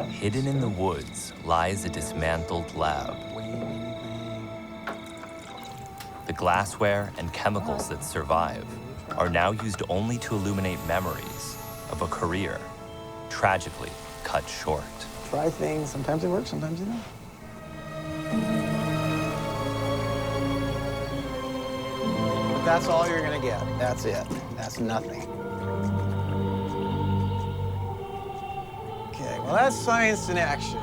Hidden in the woods lies a dismantled lab. The glassware and chemicals that survive are now used only to illuminate memories of a career tragically cut short. Try things, sometimes they work, sometimes they don't. But that's all you're gonna get. That's it. That's nothing. Okay, well, that's science in action.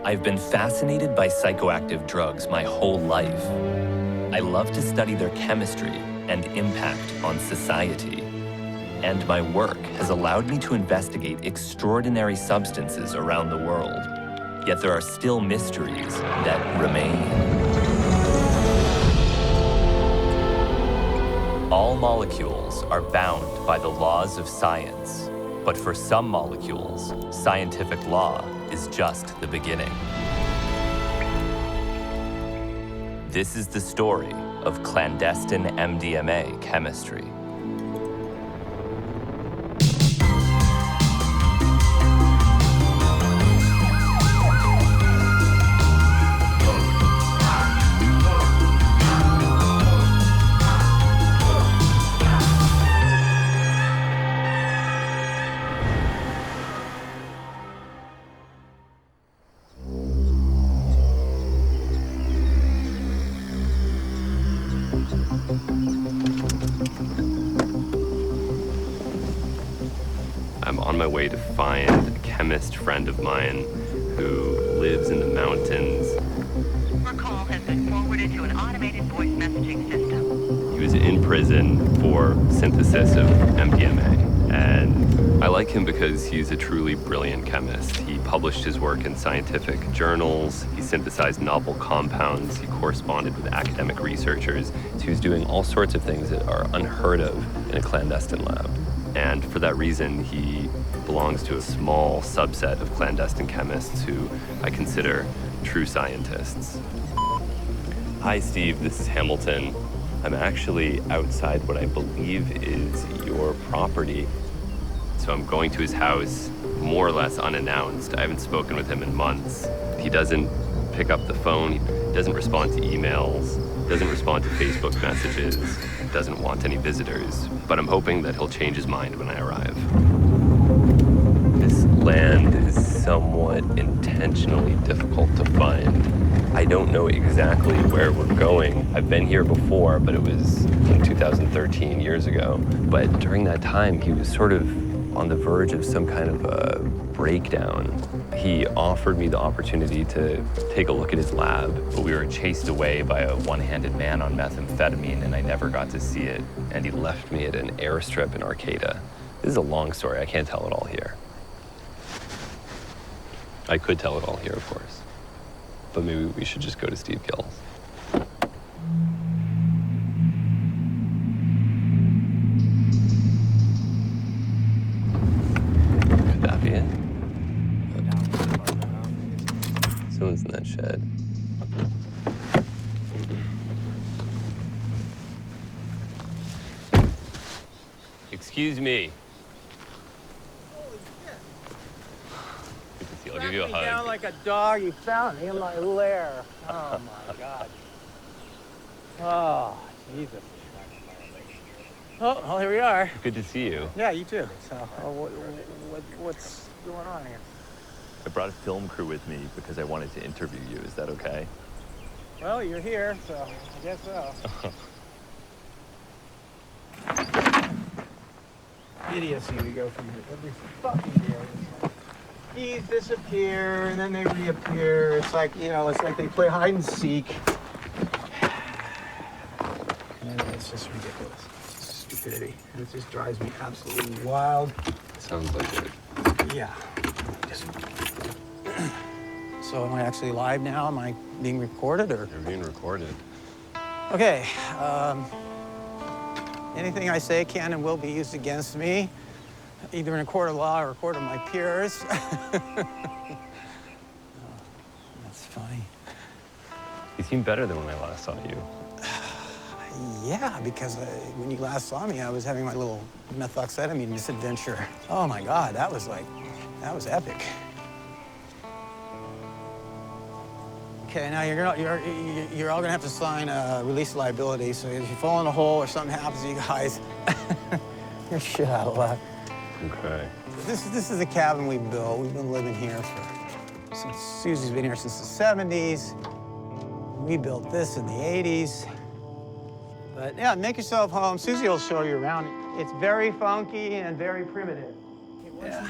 I've been fascinated by psychoactive drugs my whole life. I love to study their chemistry and impact on society. And my work has allowed me to investigate extraordinary substances around the world. Yet there are still mysteries that remain. All molecules are bound by the laws of science. But for some molecules, scientific law is just the beginning. This is the story of clandestine MDMA chemistry. I'm on my way to find a chemist friend of mine who lives in the mountains. Your call has been forwarded to an automated voice messaging system. He was in prison for synthesis of MDMA, and I like him because he's a truly brilliant chemist. He published his work in scientific journals, he synthesized novel compounds, he corresponded with academic researchers. So he was doing all sorts of things that are unheard of in a clandestine lab. And for that reason, he belongs to a small subset of clandestine chemists who I consider true scientists. Hi, Steve, this is Hamilton. I'm actually outside what I believe is your property. So I'm going to his house more or less unannounced. I haven't spoken with him in months. He doesn't pick up the phone, he doesn't respond to emails, doesn't respond to Facebook messages, doesn't want any visitors, but I'm hoping that he'll change his mind when I arrive. This land is somewhat intentionally difficult to find. I don't know exactly where we're going. I've been here before, but it was in 2013, years ago. But during that time, he was sort of on the verge of some kind of a breakdown. He offered me the opportunity to take a look at his lab, but we were chased away by a one-handed man on methamphetamine, and I never got to see it. And he left me at an airstrip in Arcata. This is a long story. I can't tell it all here. I could tell it all here, of course. But maybe we should just go to Steve Gill's. Could that be it? Someone's in that shed. Excuse me. Holy shit. Good to see you. I'll give you a Tracked me down hug. like a dog. You found me in my lair. Oh my God. Oh, Jesus. Oh, well, here we are. Good to see you. Yeah, you too. So, what's going on here? I brought a film crew with me because I wanted to interview you. Is that okay? Well, you're here, so I guess so. Idiocy we go from here every fucking day. These disappear and then they reappear. It's like, you know, it's like they play hide and seek. And it's just ridiculous. It's just stupidity. And it just drives me absolutely wild. Sounds like it. Yeah. Just... So am I actually live now? Am I being recorded or? You're being recorded. Okay. Anything I say can and will be used against me, either in a court of law or a court of my peers. Oh, that's funny. You seem better than when I last saw you. Yeah, because when you last saw me, I was having my little methoxetamine misadventure. Oh my God, that That was epic. Okay, now you're all gonna have to sign a release liability. So if you fall in a hole or something happens to you guys, you're shit out of luck. Okay. This is a cabin we built. We've been living here since Susie's been here since the 70s. We built this in the 80s. But yeah, make yourself home. Susie will show you around. It's very funky and very primitive. Hey,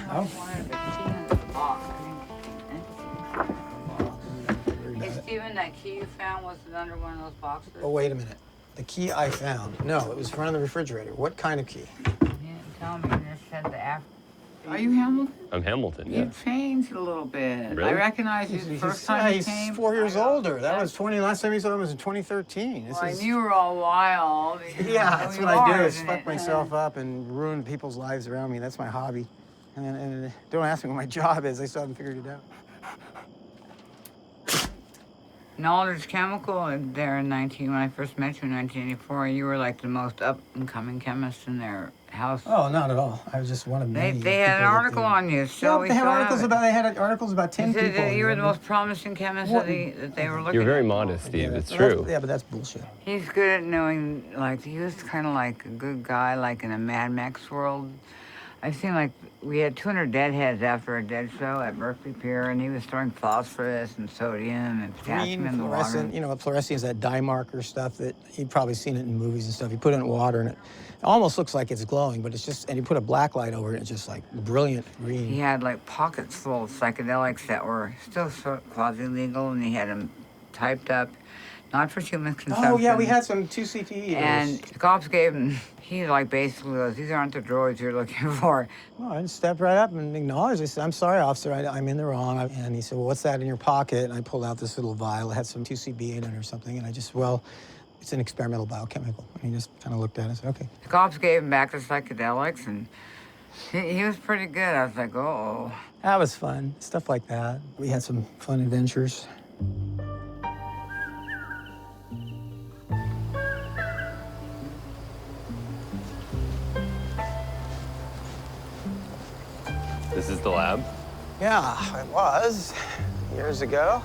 Steven, that key you found, was it under one of those boxes? Oh, wait a minute. The key I found. No, it was in front of the refrigerator. What kind of key? You didn't tell me. You just said the Are you Hamilton? I'm Hamilton, yeah. You changed a little bit. Really? I recognize you the first time you he's came. 4 years older. That was last time he saw him was in 2013. Well, I knew you were all wild. Yeah, that's what I do, is fuck myself up and ruin people's lives around me. That's my hobby. And don't ask me what my job is. I still haven't figured it out. Knowledge Chemical there when I first met you in 1984, you were like the most up-and-coming chemist in their house. Oh, not at all. I was just one of many. They had an article on you, so they had articles about 10 people. That you were the most promising chemist that they were looking at. You're very modest, Steve. It's true. Yeah, but that's bullshit. He's good at knowing, like, he was kind of like a good guy, like in a Mad Max world. I've seen, like, we had 200 deadheads after a dead show at Berkeley Pier, and he was throwing phosphorus and sodium and potassium in the water. Fluorescent, fluorescent is that dye marker stuff that you've probably seen it in movies and stuff. You put it in water and it almost looks like it's glowing, but it's just, and you put a black light over it, it's just like brilliant green. He had like pockets full of psychedelics that were still quasi-legal, and he had them typed up, not for human consumption. Oh, yeah, we had some 2CTE. And the cops gave him, he like basically goes, these aren't the droids you're looking for. Well, I just stepped right up and acknowledged. I said, I'm sorry, officer, I'm in the wrong. And he said, well, what's that in your pocket? And I pulled out this little vial. It had some 2CB in it or something. And I just, well, it's an experimental biochemical. And he just kind of looked at it and said, okay. The cops gave him back the psychedelics, and he was pretty good. I was like, uh-oh. That was fun, stuff like that. We had some fun adventures. This is the lab? Yeah, it was years ago.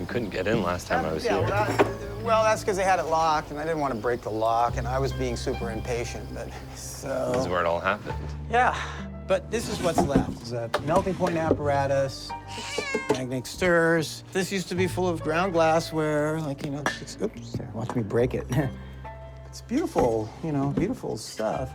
We couldn't get in last time I was here. Well, that's because they had it locked, and I didn't want to break the lock, and I was being super impatient. But so. This is where it all happened. Yeah, but this is what's left. It's a melting point apparatus, magnetic stirrers. This used to be full of ground glassware, like, oops, watch me break it. It's beautiful, beautiful stuff.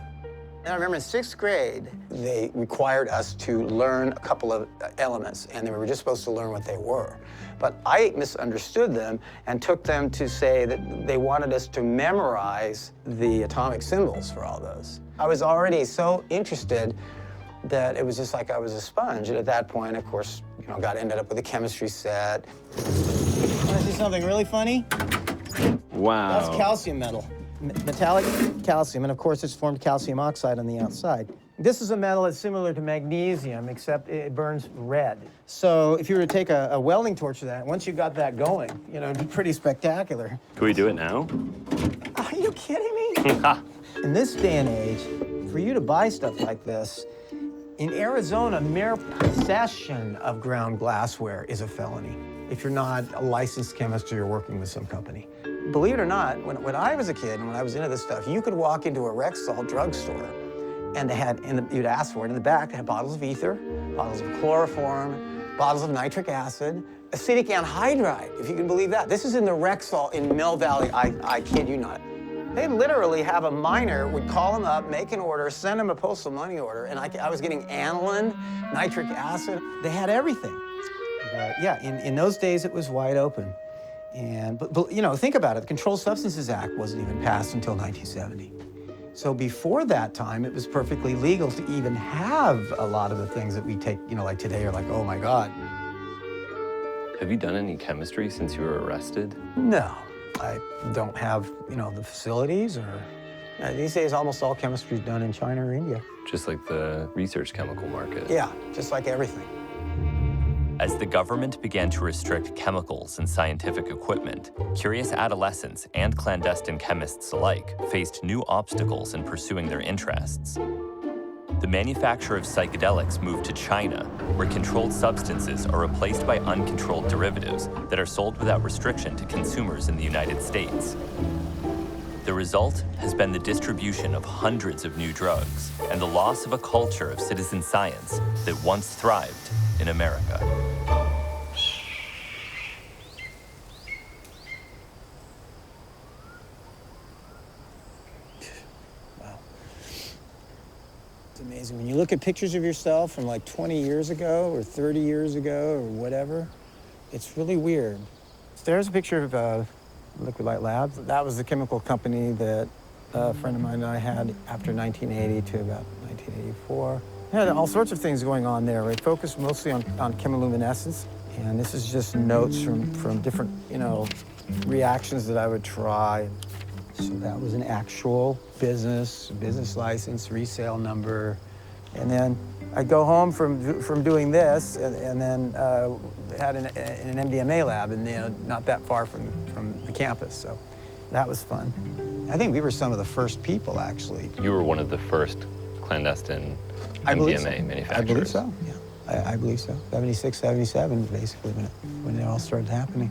And I remember in 6th grade, they required us to learn a couple of elements, and we were just supposed to learn what they were. But I misunderstood them and took them to say that they wanted us to memorize the atomic symbols for all those. I was already so interested that it was just like I was a sponge. And at that point, of course, ended up with a chemistry set. Want to see something really funny? Wow. That's calcium metal. Metallic calcium, and of course it's formed calcium oxide on the outside. This is a metal that's similar to magnesium, except it burns red. So if you were to take a welding torch to that, once you got that going, it'd be pretty spectacular. Can we do it now? Are you kidding me? In this day and age, for you to buy stuff like this, in Arizona, mere possession of ground glassware is a felony if you're not a licensed chemist or you're working with some company. Believe it or not, when I was a kid and when I was into this stuff, you could walk into a Rexall drugstore and they had, you'd ask for it in the back, they had bottles of ether, bottles of chloroform, bottles of nitric acid, acetic anhydride, if you can believe that. This is in the Rexall in Mill Valley, I kid you not. They literally have a miner would call them up, make an order, send them a postal money order, and I was getting aniline, nitric acid. They had everything. But yeah, in those days it was wide open. And, but think about it, the Controlled Substances Act wasn't even passed until 1970. So before that time, it was perfectly legal to even have a lot of the things that we take, like today are like, oh my God. Have you done any chemistry since you were arrested? No, I don't have, the facilities or, these days almost all chemistry is done in China or India. Just like the research chemical market? Yeah, just like everything. As the government began to restrict chemicals and scientific equipment, curious adolescents and clandestine chemists alike faced new obstacles in pursuing their interests. the manufacture of psychedelics moved to China, where controlled substances are replaced by uncontrolled derivatives that are sold without restriction to consumers in the United States. The result has been the distribution of hundreds of new drugs and the loss of a culture of citizen science that once thrived in America. Wow. It's amazing. When you look at pictures of yourself from like 20 years ago or 30 years ago or whatever, it's really weird. There's a picture of Liquid Light Labs. That was the chemical company that a friend of mine and I had after 1980 to about 1984. Had all sorts of things going on there. We focused mostly on chemiluminescence. And this is just notes from different, reactions that I would try. So that was an actual business license, resale number. And then I'd go home from doing this and then had an MDMA lab and not that far from the campus. So that was fun. I think we were some of the first people, actually. You were one of the first clandestine MDMA manufacturers. I believe so, yeah. I believe so. 76, 77, basically, when it all started happening.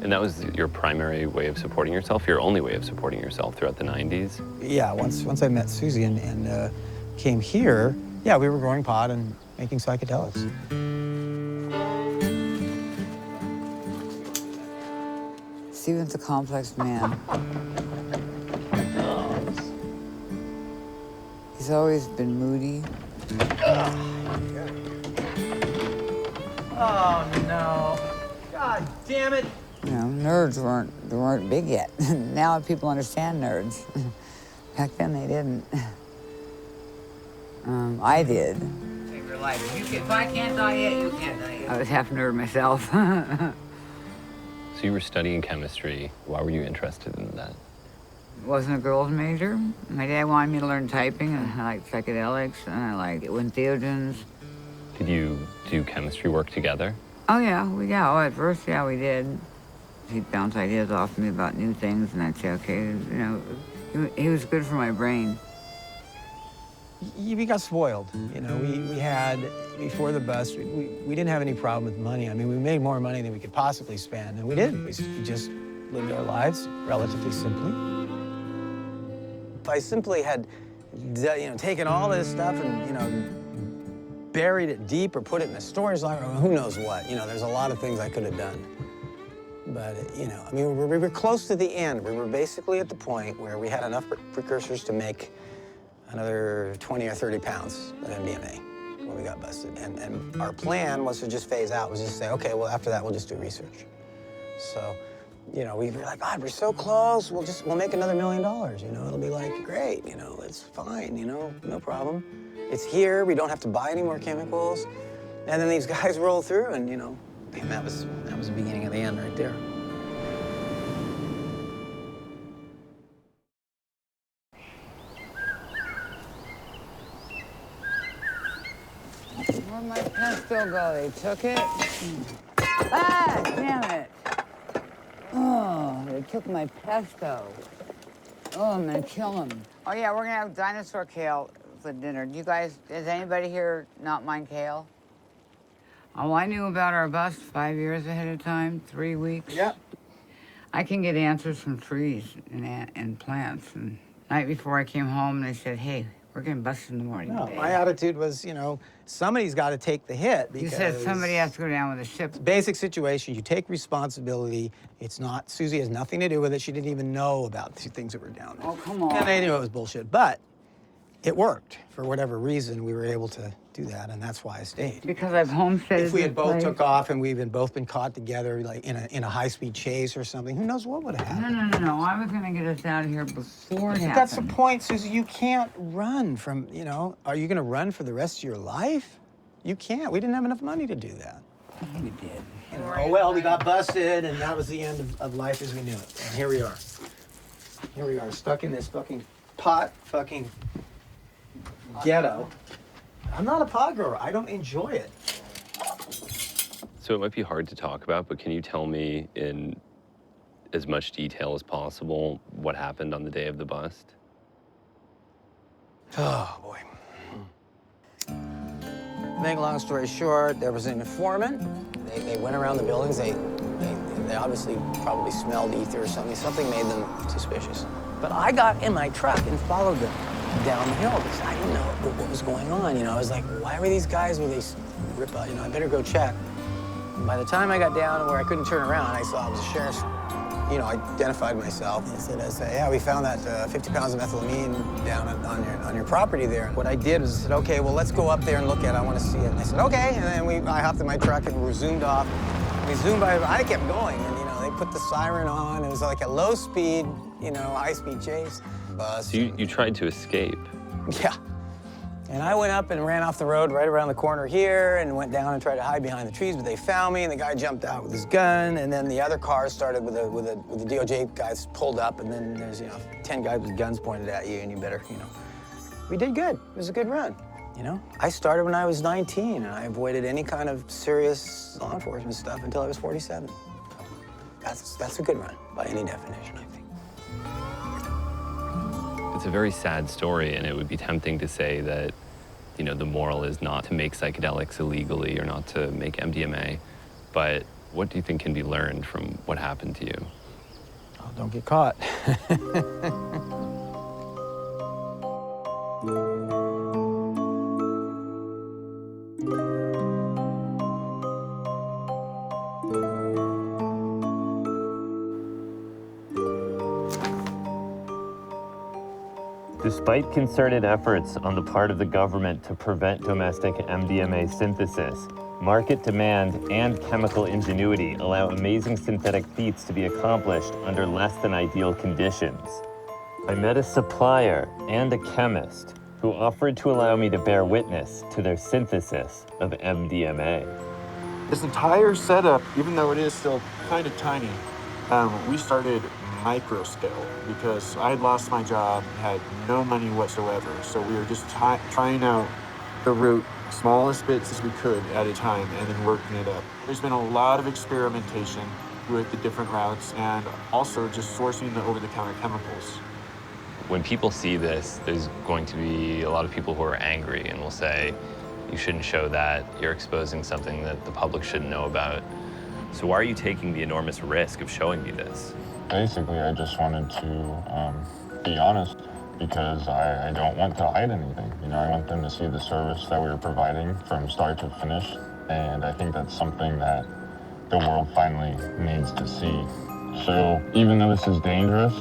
And that was your primary way of supporting yourself, your only way of supporting yourself throughout the 90s? Yeah, once I met Susie and came here, yeah, we were growing pot and making psychedelics. Steven's a complex man. He's always been moody. Oh, no. God damn it. Nerds weren't big yet. Now people understand nerds. Back then they didn't. I did. Your life. If I can't die yet, you can't die yet. I was half nerd myself. So you were studying chemistry. Why were you interested in that? Wasn't a girls' major. My dad wanted me to learn typing, and I liked psychedelics, and I liked entheogens. Did you do chemistry work together? Oh, yeah. At first, yeah, we did. He'd bounce ideas off me about new things, and I'd say, okay, he was good for my brain. We got spoiled. We had, before the bust, we didn't have any problem with money. I mean, we made more money than we could possibly spend, and we didn't. We just lived our lives relatively simply. If I simply had, taken all this stuff and, buried it deep or put it in a storage locker, who knows what. There's a lot of things I could have done. But, we were close to the end. We were basically at the point where we had enough precursors to make another 20 or 30 pounds of MDMA when we got busted. And our plan was to just phase out, was just say, okay, well, after that, we'll just do research. So, we were like, God, we're so close. We'll make another $1 million, it'll be like, great, it's fine, no problem. It's here, we don't have to buy any more chemicals. And then these guys roll through and, and that was the beginning of the end right there. Where'd my pen still go? They took it? Ah, damn it. Oh, they took my pesto. Oh, I'm gonna kill them. Oh, yeah, we're gonna have dinosaur kale for dinner. Does anybody here not mind kale? Oh, I knew about our bust 5 years ahead of time, 3 weeks. Yep. I can get answers from trees and plants. And night before I came home, they said, hey, we're getting busted in the morning. No, today. my attitude was, somebody's got to take the hit. You said somebody has to go down with a ship. Basic situation, you take responsibility. It's not, Susie has nothing to do with it. She didn't even know about the things that were down there. Oh, come on. And they knew it was bullshit, but it worked. For whatever reason, we were able to do that, and that's why I stayed. Because I've homesteaded. If we had this both place. took off and we've both been caught together, like in a high-speed chase or something, who knows what would have happened? No. I was gonna get us out of here before it happened. That's the point, Susie. You can't run from, are you going to run for the rest of your life? You can't. We didn't have enough money to do that. We did. Oh, well, we got busted, and that was the end of life as we knew it. And here we are. Here we are, stuck in this fucking ghetto. I'm not a pot grower. I don't enjoy it. So it might be hard to talk about, but can you tell me in as much detail as possible what happened on the day of the bust? Oh, boy. make a long story short, there was an informant. They went around the buildings. They obviously probably smelled ether or something. Something made them suspicious. But I got in my truck and followed them down the hill because I didn't know what was going on. You know, I was like, why were these guys where they rip out? You know, I better go check. And by the time I got down where I couldn't turn around, I saw it was a sheriff's. You know, I identified myself. I said, yeah, we found that 50 pounds of methylamine down on your property there. What I did was I said, okay, well, let's go up there and look at it. I want to see it. And I said, okay. And then I hopped in my truck and we zoomed off. We zoomed by. I kept going, and you know, they put the siren on. It was like a low speed, you know, high speed chase. Bus. So you tried to escape. Yeah. And I went up and ran off the road right around the corner here and went down and tried to hide behind the trees, but they found me and the guy jumped out with his gun, and then the other cars started with the DOJ guys pulled up, and then there's, you know, 10 guys with guns pointed at you and you better, you know. We did good. It was a good run, you know. I started when I was 19 and I avoided any kind of serious law enforcement stuff until I was 47. That's a good run by any definition, I think. It's a very sad story, and it would be tempting to say that, you know, the moral is not to make psychedelics illegally or not to make MDMA. But what do you think can be learned from what happened to you? Oh, don't get caught. Despite concerted efforts on the part of the government to prevent domestic MDMA synthesis, market demand and chemical ingenuity allow amazing synthetic feats to be accomplished under less than ideal conditions. I met a supplier and a chemist who offered to allow me to bear witness to their synthesis of MDMA. This entire setup, even though it is still kind of tiny, we started micro scale because I had lost my job, had no money whatsoever. So we were just trying out the route, smallest bits as we could at a time, and then working it up. There's been a lot of experimentation with the different routes and also just sourcing the over-the-counter chemicals. When people see this, there's going to be a lot of people who are angry and will say, you shouldn't show that, you're exposing something that the public shouldn't know about. So why are you taking the enormous risk of showing me this? Basically, I just wanted to be honest because I don't want to hide anything. You know, I want them to see the service that we were providing from start to finish, and I think that's something that the world finally needs to see. So even though this is dangerous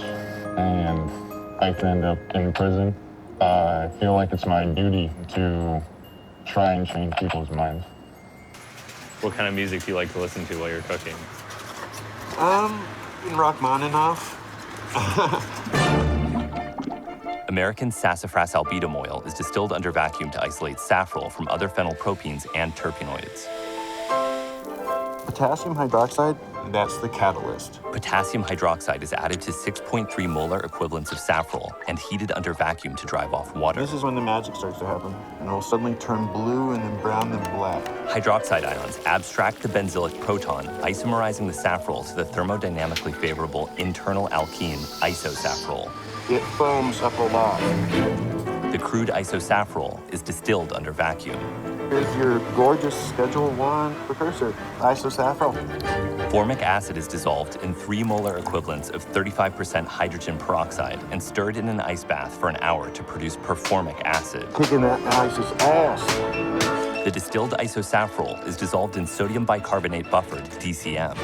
and I could end up in prison, I feel like it's my duty to try and change people's minds. What kind of music do you like to listen to while you're cooking? Rachmaninoff. American sassafras albendum oil is distilled under vacuum to isolate safrole from other phenylpropenes and terpenoids. Potassium hydroxide, that's the catalyst. Potassium hydroxide is added to 6.3 molar equivalents of safrole and heated under vacuum to drive off water. This is when the magic starts to happen, and it'll suddenly turn blue and then brown then black. Hydroxide ions abstract the benzylic proton, isomerizing the safrole to the thermodynamically favorable internal alkene isosafrole. It foams up a lot. The crude isosafrole is distilled under vacuum. Here's your gorgeous Schedule 1 precursor, isosafrole. Formic acid is dissolved in 3 molar equivalents of 35% hydrogen peroxide and stirred in an ice bath for an hour to produce performic acid. Kicking that ice's ass. The distilled isosafrole is dissolved in sodium bicarbonate buffered DCM.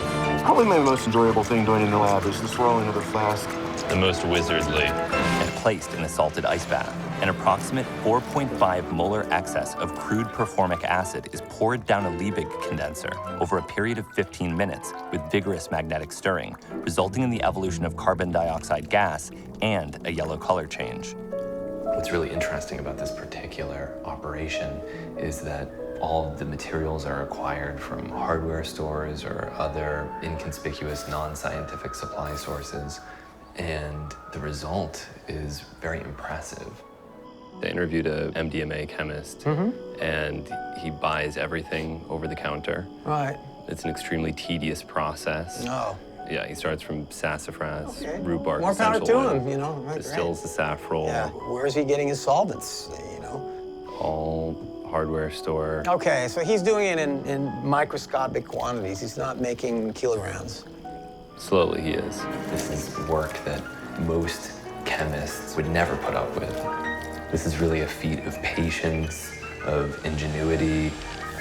Probably my most enjoyable thing doing in the lab is the swirling of the flask. The most wizardly. And placed in a salted ice bath. An approximate 4.5 molar excess of crude performic acid is poured down a Liebig condenser over a period of 15 minutes with vigorous magnetic stirring, resulting in the evolution of carbon dioxide gas and a yellow color change. What's really interesting about this particular operation is that all of the materials are acquired from hardware stores or other inconspicuous non-scientific supply sources, and the result is very impressive. I interviewed a MDMA chemist, and he buys everything over the counter. Right. It's an extremely tedious process. No. Yeah, he starts from sassafras, rhubarb, More power essential to oil, him, you know. Right, distills the safrole. Yeah. Where is he getting his solvents, you know? All hardware store. Okay, so he's doing it in microscopic quantities. He's not making kilograms. Slowly, he is. This is work that most chemists would never put up with. This is really a feat of patience, of ingenuity,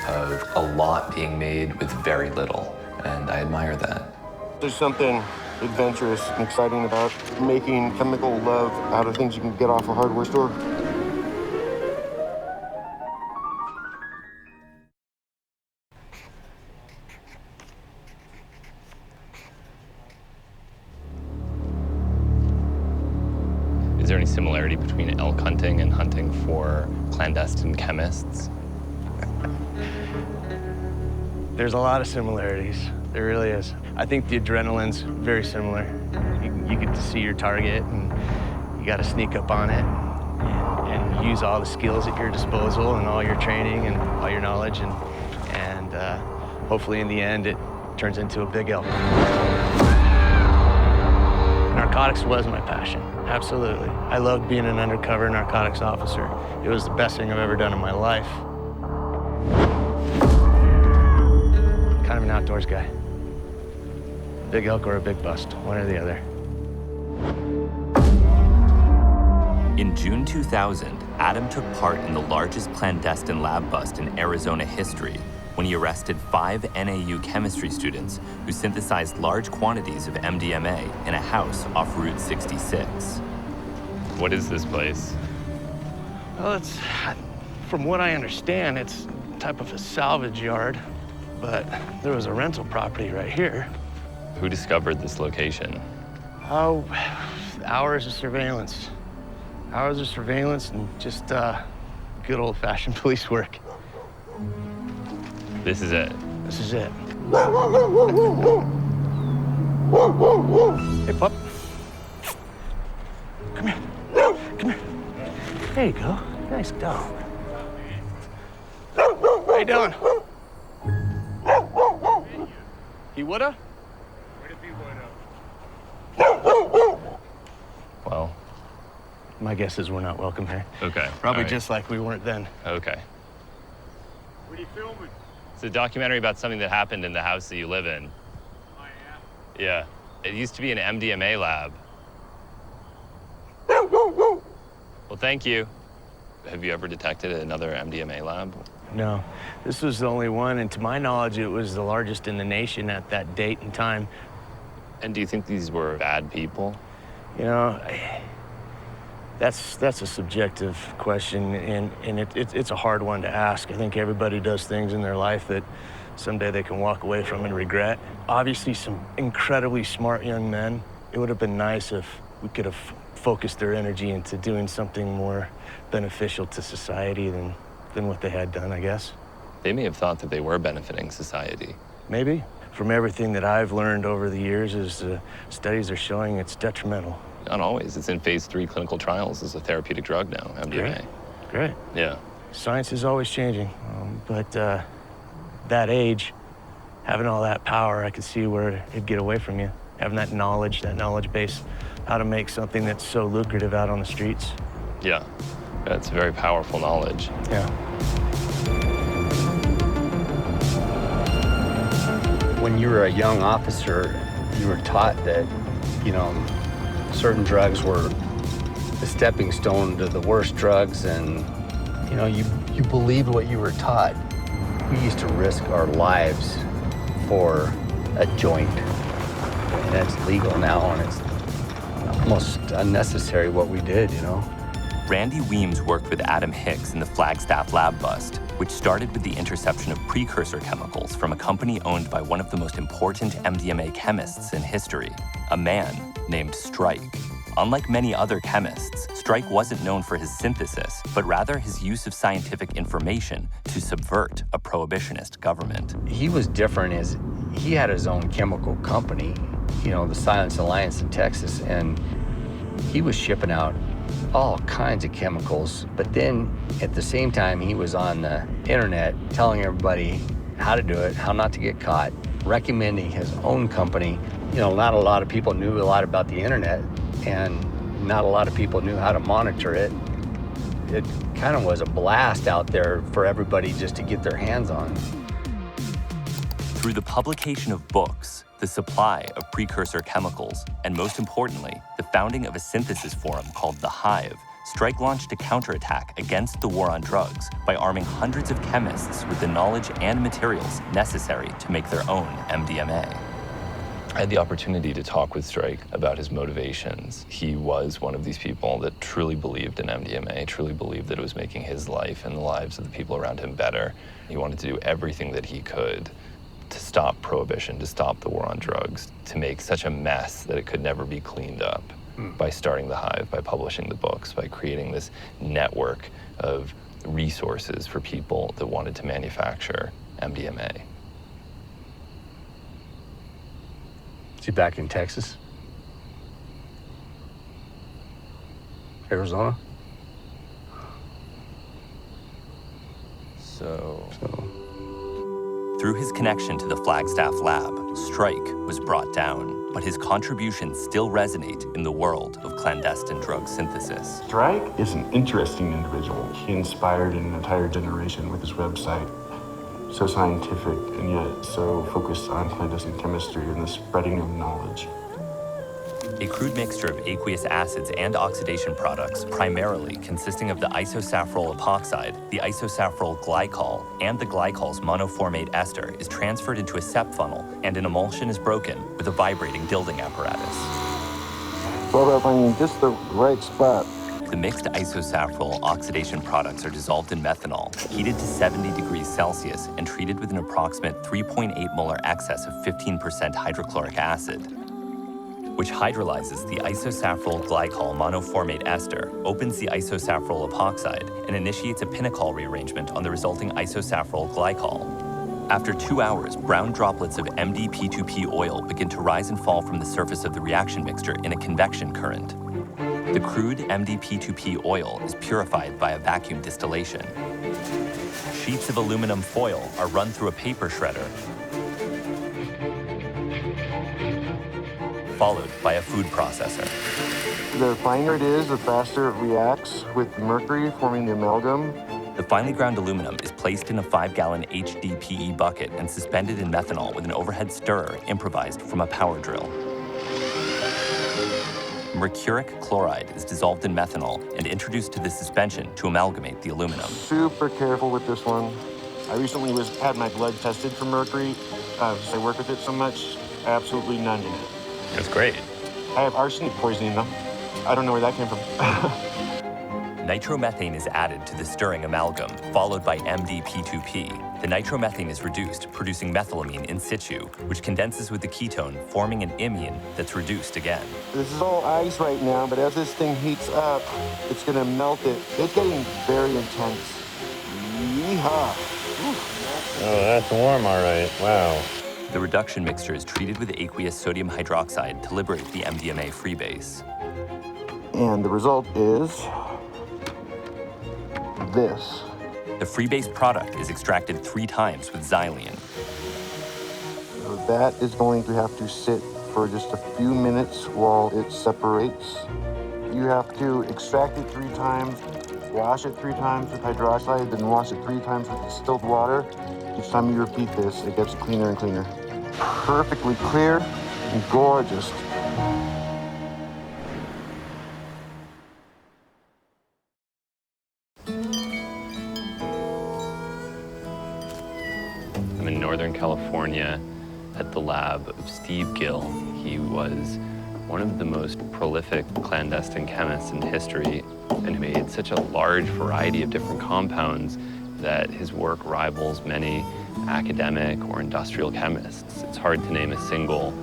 of a lot being made with very little, and I admire that. There's something adventurous and exciting about making chemical love out of things you can get off a hardware store. Is there any similarity between elk hunting and hunting for clandestine chemists? There's a lot of similarities. There really is. I think the adrenaline's very similar. You get to see your target, and you got to sneak up on it and use all the skills at your disposal and all your training and all your knowledge, and hopefully in the end it turns into a big elk. Narcotics was my passion, absolutely. I loved being an undercover narcotics officer. It was the best thing I've ever done in my life. Kind of an outdoors guy. Big elk or a big bust, one or the other. In June 2000, Adam took part in the largest clandestine lab bust in Arizona history when he arrested 5 NAU chemistry students who synthesized large quantities of MDMA in a house off Route 66. What is this place? Well, from what I understand, it's type of a salvage yard, but there was a rental property right here. Who discovered this location? Oh, hours of surveillance. Hours of surveillance and just good old-fashioned police work. This is it. This is it. Hey, pup. Come here. Come here. There you go. Nice dog. How you doing? He woulda? Well, my guess is we're not welcome here. okay. Probably all right. just like we weren't then. Okay. What are you filming? It's a documentary about something that happened in the house that you live in. Oh, yeah? Yeah. It used to be an MDMA lab. Well, thank you. Have you ever detected another MDMA lab? No, this was the only one, and to my knowledge, it was the largest in the nation at that date and time. And do you think these were bad people? You know, that's a subjective question, and it's a hard one to ask. I think everybody does things in their life that someday they can walk away from and regret. Obviously, some incredibly smart young men. It would have been nice if we could have focused their energy into doing something more beneficial to society than what they had done, I guess. They may have thought that they were benefiting society. Maybe. From everything that I've learned over the years is studies are showing it's detrimental. Not always. It's in phase 3 clinical trials as a therapeutic drug now, MDMA. Great. Yeah. Science is always changing, but that age, having all that power, I could see where it'd get away from you. Having that knowledge base, how to make something that's so lucrative out on the streets. Yeah. That's very powerful knowledge. Yeah. When you were a young officer, you were taught that, you know, certain drugs were the stepping stone to the worst drugs, and, you know, you believed what you were taught. We used to risk our lives for a joint, and that's legal now, and it's almost unnecessary what we did, you know? Randy Weems worked with Adam Hicks in the Flagstaff lab bust, which started with the interception of precursor chemicals from a company owned by one of the most important MDMA chemists in history, a man named Strike. Unlike many other chemists, Strike wasn't known for his synthesis, but rather his use of scientific information to subvert a prohibitionist government. He was different as he had his own chemical company, you know, the Silence Alliance in Texas, and he was shipping out all kinds of chemicals, but then at the same time he was on the internet telling everybody how to do it, how not to get caught, recommending his own company. You know, not a lot of people knew a lot about the internet, and not a lot of people knew how to monitor it. it kind of was a blast out there for everybody just to get their hands on. Through the publication of books, the supply of precursor chemicals, and most importantly, the founding of a synthesis forum called The Hive, Strike launched a counterattack against the war on drugs by arming hundreds of chemists with the knowledge and materials necessary to make their own MDMA. I had the opportunity to talk with Strike about his motivations. He was one of these people that truly believed in MDMA, truly believed that it was making his life and the lives of the people around him better. He wanted to do everything that he could to stop prohibition, to stop the war on drugs, to make such a mess that it could never be cleaned up. By starting The Hive, by publishing the books, by creating this network of resources for people that wanted to manufacture MDMA. Is he back in Texas? Arizona? Through his connection to the Flagstaff lab, Strike was brought down, but his contributions still resonate in the world of clandestine drug synthesis. Strike is an interesting individual. He inspired an entire generation with his website. So scientific and yet so focused on clandestine chemistry and the spreading of knowledge. A crude mixture of aqueous acids and oxidation products, primarily consisting of the isosafryl epoxide, the isosafryl glycol, and the glycol's monoformate ester, is transferred into a SEP funnel, and an emulsion is broken with a vibrating dilding apparatus. Well, I'm finding just the right spot. The mixed isosafryl oxidation products are dissolved in methanol, heated to 70 degrees Celsius, and treated with an approximate 3.8 molar excess of 15% hydrochloric acid, which hydrolyzes the isosafryl glycol monoformate ester, opens the isosafryl epoxide, and initiates a pinacol rearrangement on the resulting isosafryl glycol. After 2 hours, brown droplets of MdP2P oil begin to rise and fall from the surface of the reaction mixture in a convection current. The crude MdP2P oil is purified via vacuum distillation. Sheets of aluminum foil are run through a paper shredder, followed by a food processor. The finer it is, the faster it reacts with mercury, forming the amalgam. The finely ground aluminum is placed in a 5-gallon HDPE bucket and suspended in methanol with an overhead stirrer improvised from a power drill. Mercuric chloride is dissolved in methanol and introduced to the suspension to amalgamate the aluminum. Super careful with this one. I recently had my blood tested for mercury. I work with it so much, absolutely none in it. That's great. I have arsenic poisoning though. I don't know where that came from. Nitromethane is added to the stirring amalgam, followed by MdP2P. The nitromethane is reduced, producing methylamine in situ, which condenses with the ketone, forming an imine that's reduced again. This is all ice right now, but as this thing heats up, it's gonna melt it. It's getting very intense. Yeehaw. Oh, that's warm, all right. Wow. The reduction mixture is treated with aqueous sodium hydroxide to liberate the MDMA freebase. And the result is this. The freebase product is extracted 3 times with xylene. So that is going to have to sit for just a few minutes while it separates. You have to extract it 3 times, wash it 3 times with hydroxide, then wash it 3 times with distilled water. Each time you repeat this, it gets cleaner and cleaner. Perfectly clear and gorgeous. I'm in Northern California at the lab of Steve Gill. He was one of the most prolific clandestine chemists in history and made such a large variety of different compounds that his work rivals many academic or industrial chemists. It's hard to name a single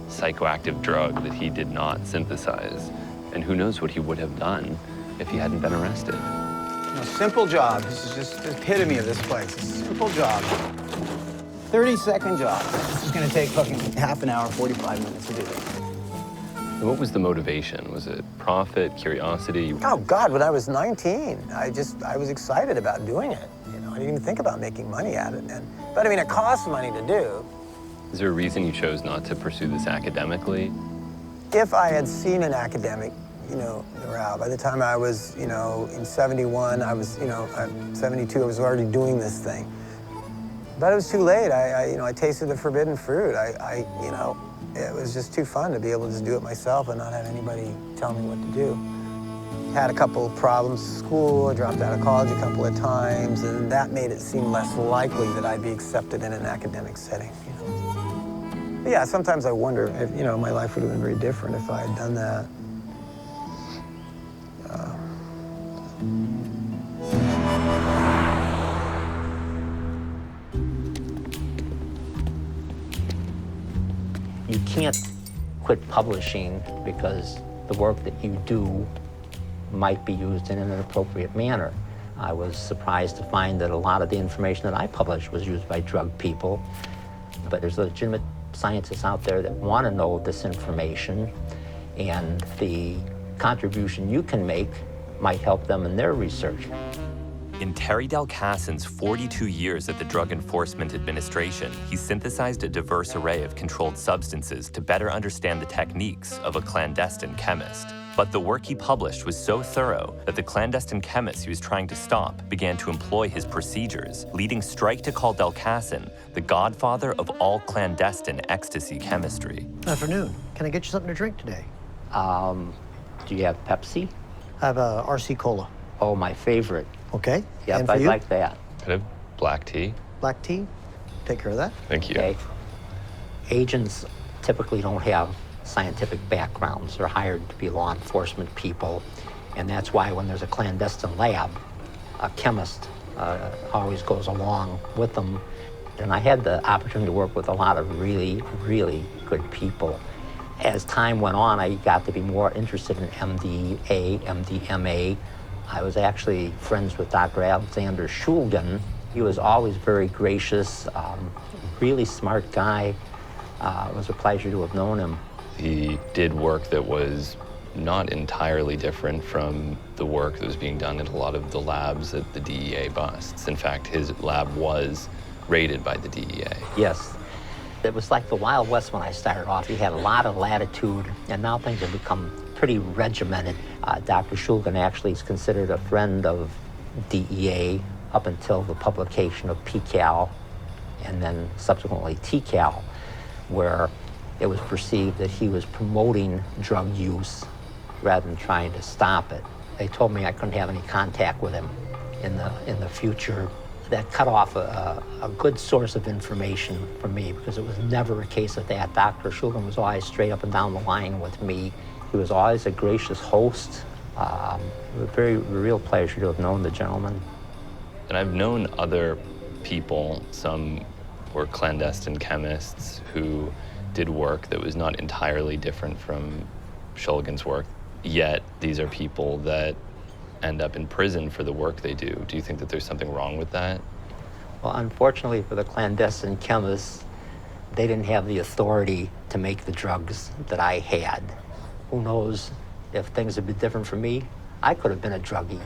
psychoactive drug that he did not synthesize. And who knows what he would have done if he hadn't been arrested. Simple job. This is just the epitome of this place. A simple job. 30-second job. This is gonna take fucking half an hour, 45 minutes to do this. What was the motivation? Was it profit, curiosity? Oh God, when I was 19, I was excited about doing it. You know, I didn't even think about making money at it. But I mean, it costs money to do. Is there a reason you chose not to pursue this academically? If I had seen an academic they're out. By the time I was, in 71, I was, I'm 72, I was already doing this thing. But it was too late. I tasted the forbidden fruit. It was just too fun to be able to just do it myself and not have anybody tell me what to do. Had a couple of problems at school, I dropped out of college a couple of times, and that made it seem less likely that I'd be accepted in an academic setting. But yeah, sometimes I wonder if, my life would have been very different if I had done that. You can't quit publishing because the work that you do might be used in an inappropriate manner. I was surprised to find that a lot of the information that I published was used by drug people, but there's legitimate scientists out there that want to know this information, and the contribution you can make might help them in their research. In Terry Delcassen's 42 years at the Drug Enforcement Administration, he synthesized a diverse array of controlled substances to better understand the techniques of a clandestine chemist. But the work he published was so thorough that the clandestine chemists he was trying to stop began to employ his procedures, leading strike to call Delcassen the godfather of all clandestine ecstasy chemistry. Afternoon. Can I get you something to drink today? Do you have Pepsi? I have a RC Cola. Oh, my favorite. Okay. Yep, and for I'd you? like that. Could I have black tea? Black tea? Take care of that. Thank you. Okay. Agents typically don't have scientific backgrounds. They're hired to be law enforcement people, and that's why when there's a clandestine lab, a chemist always goes along with them. And I had the opportunity to work with a lot of really, really good people. As time went on, I got to be more interested in MDA, MDMA. I was actually friends with Dr. Alexander Shulgin. He was always very gracious, really smart guy. It was a pleasure to have known him. He did work that was not entirely different from the work that was being done in a lot of the labs that the DEA busts. In fact, his lab was raided by the DEA. Yes. It was like the Wild West when I started off. He had a lot of latitude, and now things have become pretty regimented. Dr. Shulgin actually is considered a friend of DEA up until the publication of PCAL and then subsequently TCAL, where it was perceived that he was promoting drug use rather than trying to stop it. They told me I couldn't have any contact with him in the future. That cut off a good source of information for me, because it was never a case of that. Dr. Shulgin was always straight up and down the line with me. He was always a gracious host. It was a very real pleasure to have known the gentleman. And I've known other people, some were clandestine chemists who did work that was not entirely different from Shulgin's work, yet these are people that end up in prison for the work they do. Do you think that there's something wrong with that? Well, unfortunately for the clandestine chemists, they didn't have the authority to make the drugs that I had. Who knows if things had been different for me? I could have been a druggie.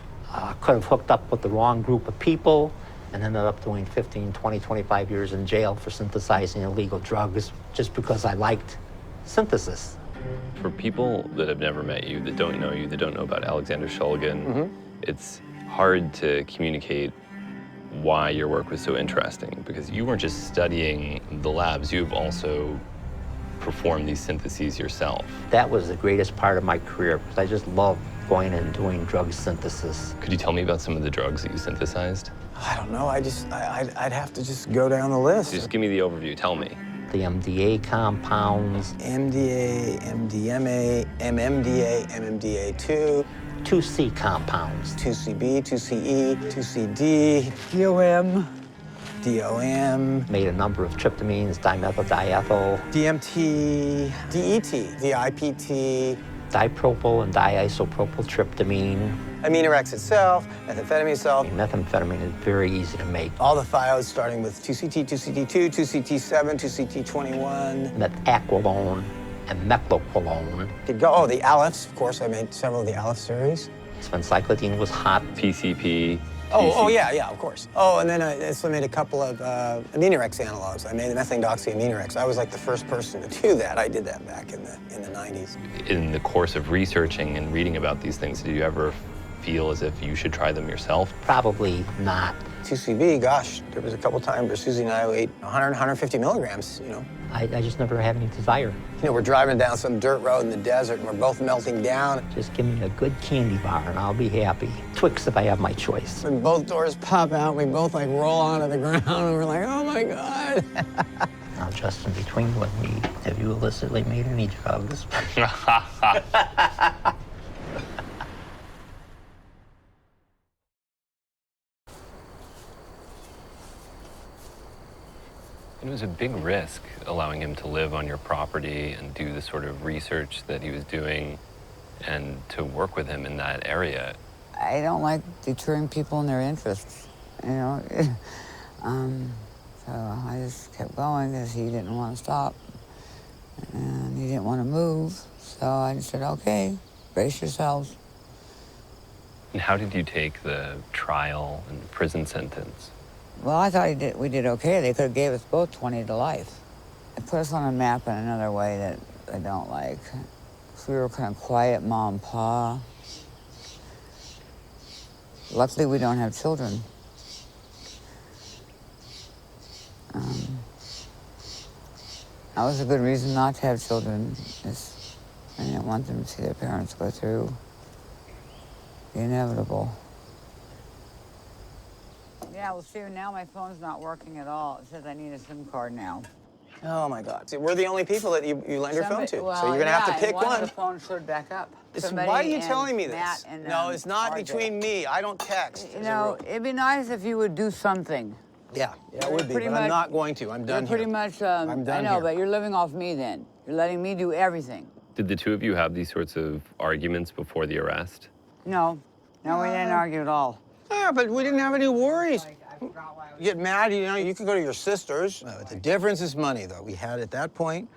Could have hooked up with the wrong group of people and ended up doing 15, 20, 25 years in jail for synthesizing illegal drugs just because I liked synthesis. For people that have never met you, that don't know you, that don't know about Alexander Shulgin, it's hard to communicate why your work was so interesting, because you weren't just studying the labs, you've also performed these syntheses yourself. That was the greatest part of my career, because I just loved going and doing drug synthesis. Could you tell me about some of the drugs that you synthesized? I don't know, I'd have to just go down the list. Just give me the overview, tell me. The MDA compounds. MDA, MDMA, MMDA, MMDA2. 2C compounds. 2CB, 2CE, 2CD. DOM. DOM. Made a number of tryptamines, dimethyldiethyl. DMT, DET, DIPT. Dipropyl and diisopropyltryptamine. Aminorex itself, methamphetamine itself. Methamphetamine is very easy to make. All the thiols starting with 2CT, 2CT2, 2CT7, 2CT21. Methaqualone and mecloqualone. Oh, the Aleph, of course, I made several of the Aleph series. Spencyclidine was hot. PCP, Oh, yeah, of course. Oh, and then I also made a couple of Aminerex analogs. I made the methanedoxy-Aminerex. I was like the first person to do that. I did that back in the 90s. In the course of researching and reading about these things, did you ever feel as if you should try them yourself? Probably not. 2CB, gosh, there was a couple times where Susie and I ate 100, 150 milligrams, you know. I just never had any desire. You know, we're driving down some dirt road in the desert, and we're both melting down. Just give me a good candy bar, and I'll be happy. Twix if I have my choice. When both doors pop out, we both like roll onto the ground, and we're like, oh my God. Now, Justin, between you and me, have you illicitly made any drugs? It was a big risk allowing him to live on your property and do the sort of research that he was doing and to work with him in that area. I don't like deterring people in their interests, you know. So I just kept going because he didn't want to stop and he didn't want to move. So I just said, okay, brace yourselves. And how did you take the trial and prison sentence? Well, I thought we did okay. They could have gave us both 20 to life. It put us on a map in another way that I don't like. We were kind of quiet, Mom, Pa. Luckily, we don't have children. That was a good reason not to have children. I didn't want them to see their parents go through the inevitable. Yeah, well, see, now my phone's not working at all. It says I need a SIM card now. Oh my God. See, we're the only people that you lend your phone to. Well, so you're gonna have to pick one. one. The phone slid back up. Why are you telling me this? Matt and, no, it's not RJ. between me. I don't text. You know, it'd be nice if you would do something. Yeah, it would be, but I'm not going to. I'm done You're pretty here. much, I'm done I know, here. but you're living off me then. You're letting me do everything. Did the two of you have these sorts of arguments before the arrest? No, we didn't argue at all. Yeah, but we didn't have any worries. You get mad, you know, you could go to your sister's. The difference is money, though. We had at that point,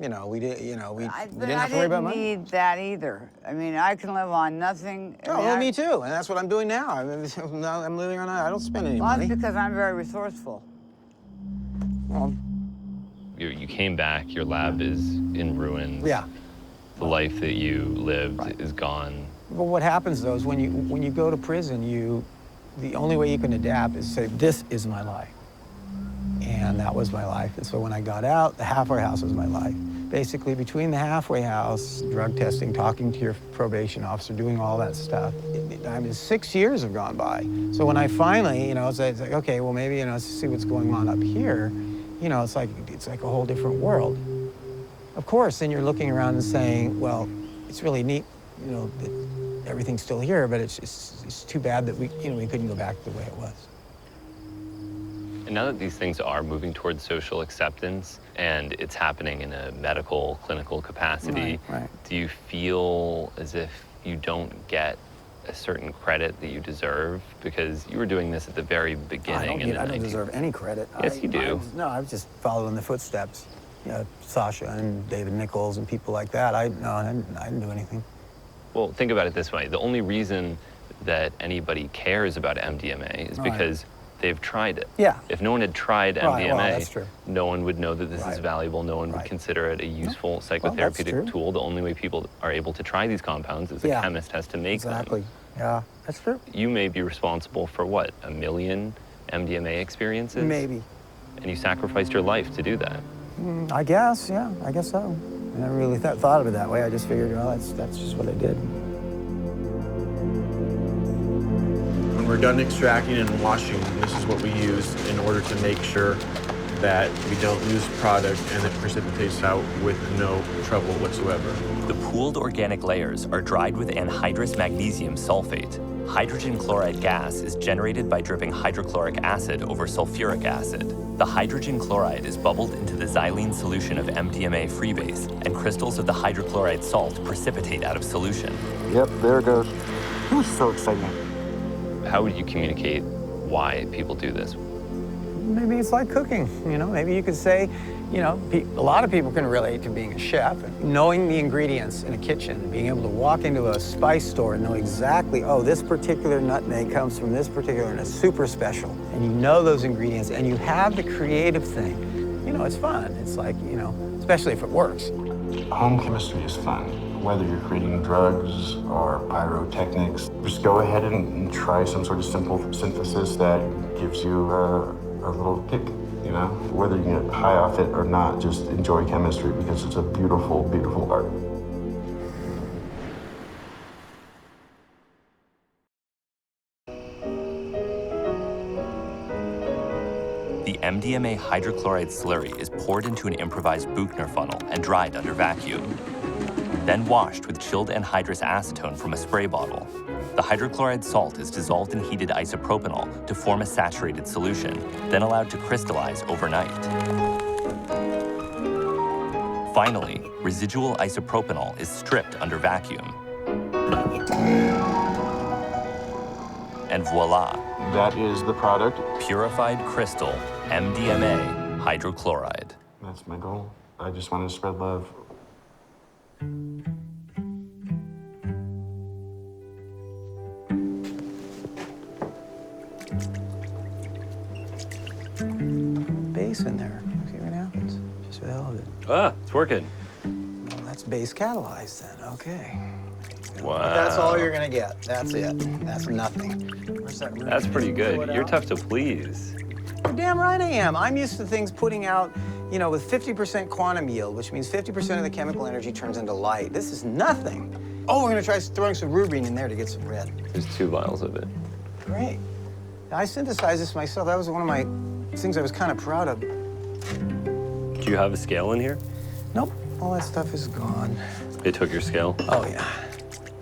you know, we didn't have to worry about money. I didn't need that either. I mean, I can live on nothing. Oh, well, me too, and that's what I'm doing now. I'm living on, I don't spend any money. That's because I'm very resourceful. Well, You came back, your lab is in ruins. Yeah. The life that you lived is gone. But what happens, though, is when you go to prison, the only way you can adapt is say, this is my life. And that was my life. And so when I got out, the halfway house was my life. Basically, between the halfway house, drug testing, talking to your probation officer, doing all that stuff, I mean, 6 years have gone by. So when I finally, you know, it's like, okay, well, maybe, you know, let's see what's going on up here. You know, it's like a whole different world. Of course, then you're looking around and saying, well, it's really neat, you know, that everything's still here, but it's too bad that we couldn't go back the way it was. And now that these things are moving towards social acceptance and it's happening in a medical, clinical capacity, do you feel as if you don't get a certain credit that you deserve? Because you were doing this at the very beginning. I don't deserve any credit. Yes, you do. No, I was just following the footsteps. You know, Sasha and David Nichols and people like that. I didn't do anything. Well, think about it this way. The only reason that anybody cares about MDMA is because they've tried it. Yeah. If no one had tried MDMA, well, that's true. no one would know that this is valuable. No one would consider it a useful psychotherapeutic tool. The only way people are able to try these compounds is a chemist has to make them. Exactly. Yeah, that's true. You may be responsible for, what, 1 million MDMA experiences? Maybe. And you sacrificed your life to do that. I guess, yeah, I guess so. I never really thought of it that way. I just figured, well, that's just what I did. When we're done extracting and washing, this is what we use in order to make sure that we don't lose product and it precipitates out with no trouble whatsoever. The pooled organic layers are dried with anhydrous magnesium sulfate. Hydrogen chloride gas is generated by dripping hydrochloric acid over sulfuric acid. The hydrogen chloride is bubbled into the xylene solution of MDMA freebase, and crystals of the hydrochloride salt precipitate out of solution. Yep, there it goes. It was so exciting. How would you communicate why people do this? maybe it's like cooking, you know? Maybe you could say, you know, a lot of people can relate to being a chef. Knowing the ingredients in a kitchen, being able to walk into a spice store and know exactly, oh, this particular nutmeg comes from this particular, and it's super special. And you know those ingredients, and you have the creative thing. You know, it's fun. It's like, you know, especially if it works. Home chemistry is fun. Whether you're creating drugs or pyrotechnics, just go ahead and try some sort of simple synthesis that gives you a little kick, you know? Whether you get high off it or not, just enjoy chemistry because it's a beautiful, beautiful art. The MDMA hydrochloride slurry is poured into an improvised Buchner funnel and dried under vacuum. Then washed with chilled anhydrous acetone from a spray bottle. The hydrochloride salt is dissolved in heated isopropanol to form a saturated solution, then allowed to crystallize overnight. Finally, residual isopropanol is stripped under vacuum. And voila. That is the product. Purified crystal MDMA hydrochloride. That's my goal. I just want to spread love. Bass in there. See what happens. Just for the hell of it. Ah, it's working. Well, that's bass catalyzed then. Okay. Wow. But that's all you're gonna get. That's it. That's nothing. Where's that room? That's pretty good. You're out? tough to please. You're damn right I am. I'm used to things putting out, you know, with 50% quantum yield, which means 50% of the chemical energy turns into light. This is nothing. Oh, we're gonna try throwing some rubrine in there to get some red. There's 2 vials of it. Great. I synthesized this myself. That was one of my things I was kind of proud of. Do you have a scale in here? Nope. All that stuff is gone. They took your scale? Oh, yeah.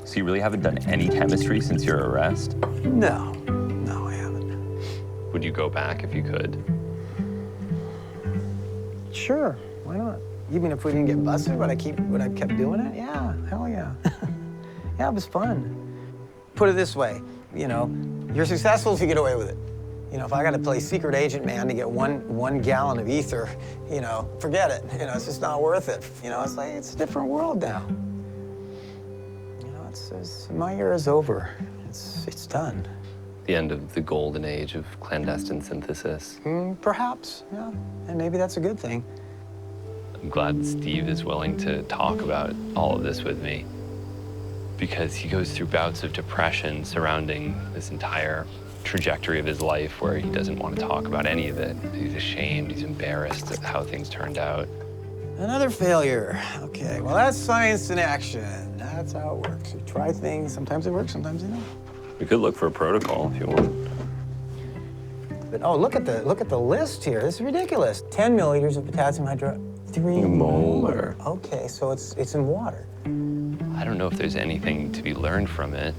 So you really haven't done any chemistry since your arrest? No. No, I haven't. Would you go back if you could? Sure. Why not? You mean if we didn't get busted, would I kept doing it? Yeah. Hell yeah. Yeah, it was fun. Put it this way, you know, you're successful if you get away with it. You know, if I got to play secret agent man to get one gallon of ether, you know, forget it. You know, it's just not worth it. You know, it's like, it's a different world now. You know, it's my era is over. It's done. The end of the golden age of clandestine synthesis. Perhaps, yeah. And maybe that's a good thing. I'm glad Steve is willing to talk about all of this with me, because he goes through bouts of depression surrounding this entire trajectory of his life where he doesn't want to talk about any of it. He's ashamed, he's embarrassed at how things turned out. Another failure. Okay, well, that's science in action. That's how it works. You try things, sometimes it works, sometimes they don't. We could look for a protocol if you want. But oh, look at the list here. This is ridiculous. 10 milliliters of potassium hydro, 3 molar. Okay, so it's in water. I don't know if there's anything to be learned from it.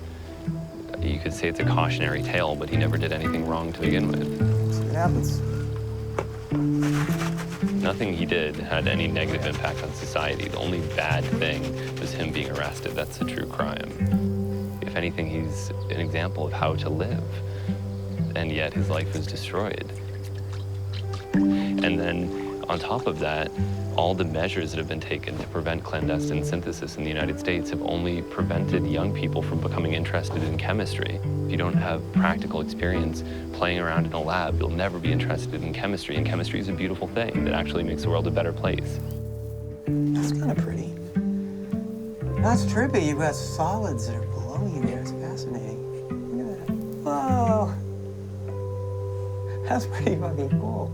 You could say it's a cautionary tale, but he never did anything wrong to begin with. See what happens. Nothing he did had any negative impact on society. The only bad thing was him being arrested. That's a true crime. If anything, he's an example of how to live. And yet his life was destroyed. And then on top of that, all the measures that have been taken to prevent clandestine synthesis in the United States have only prevented young people from becoming interested in chemistry. If you don't have practical experience playing around in a lab, you'll never be interested in chemistry. And chemistry is a beautiful thing that actually makes the world a better place. That's kind of pretty. That's trippy. You've got solids that are below you there. It's fascinating. Look at that. Whoa. That's pretty fucking cool.